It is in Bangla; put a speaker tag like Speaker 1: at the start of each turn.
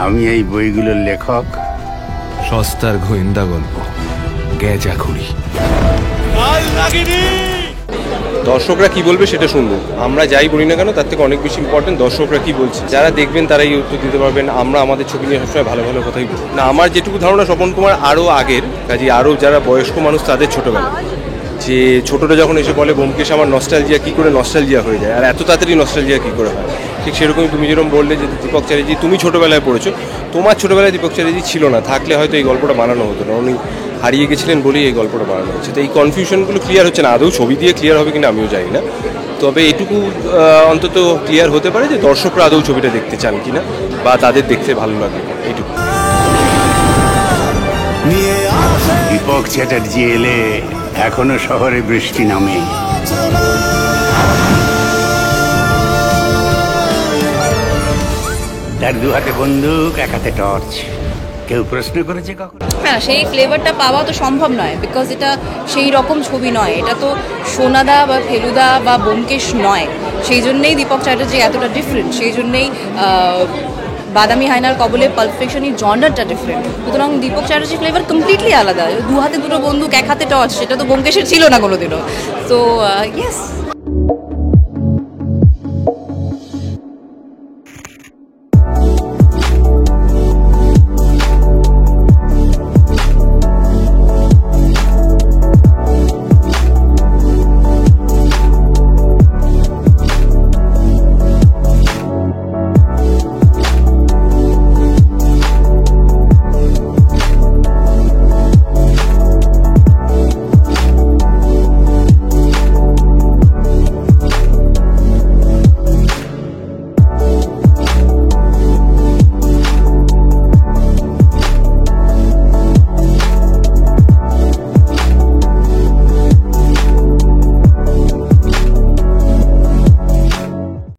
Speaker 1: আমি এই বইগুলোর লেখক।
Speaker 2: সস্তার গোয়েন্দা গল্প, গ্যাজাখুড়ি।
Speaker 3: দর্শকরা কি বলবে সেটা শুনবো। আমরা যাই বলি না কেন তার থেকে অনেক বেশি ইম্পর্টেন্ট দর্শকরা কি বলছে। যারা দেখবেন তারাই উত্তর দিতে পারবেন। আমরা আমাদের ছবি নিয়ে সবসময় ভালো ভালো কথাই বলি না। আমার যেটুকু ধারণা স্বপন কুমার আরও আগের কাজে, আরও যারা বয়স্ক মানুষ তাদের ছোটোবেলা, যে ছোটটা যখন এসে বলে ব্যোমকেশ আমার নস্টালজিয়া কী করে নস্টালজিয়া হয়ে যায়, আর এত তাড়াতাড়ি নস্টালজিয়া কী করে হয়, ঠিক সেরকমই তুমি যেরকম বললে যে দীপক চ্যাটার্জি তুমি ছোটোবেলায় পড়েছো, তোমার ছোটোবেলায় দীপক চ্যাটার্জি ছিল না, থাকলে হয়তো এই গল্পটা বানানো হতো না। উনি হারিয়ে গেছিলেন বলেই এই গল্পটা বানানো হচ্ছে। তো এই কনফিউশনগুলো ক্লিয়ার হচ্ছে না। আদৌ ছবি দিয়ে ক্লিয়ার হবে কিনা আমিও জানি না, তবে এটুকু অন্তত ক্লিয়ার হতে পারে যে দর্শকরা আদৌ ছবিটা দেখতে চান কিনা বা তাদের দেখতে ভালো লাগে এইটুকু।
Speaker 1: দীপক চ্যাটার্জি এলে এখনো শহরে বৃষ্টি নামে। তার দু হাতে বন্দুক, এক হাতে টর্চ। কেউ প্রশ্ন করেছে কখন?
Speaker 4: হ্যাঁ, সেই ফ্লেভারটা পাওয়া তো সম্ভব নয়, বিকজ এটা সেই রকম ছবি নয়। এটা তো সোনাদা বা ফেলুদা বা ব্যোমকেশ নয়। সেই জন্যেই দীপক চ্যাটার্জি এতটা ডিফারেন্ট। সেই জন্যেই বাদামি হায়নার কবলে পাল্প ফিকশন এই জনরাটা ডিফারেন্ট। সুতরাং দীপক চ্যাটার্জি ফ্লেভার কমপ্লিটলি আলাদা। দু হাতে দুটো বন্দুক, এক হাতে টর্চ, সেটা তো ব্যোমকেশের ছিল না কোনোদিনও। তো ইয়েস।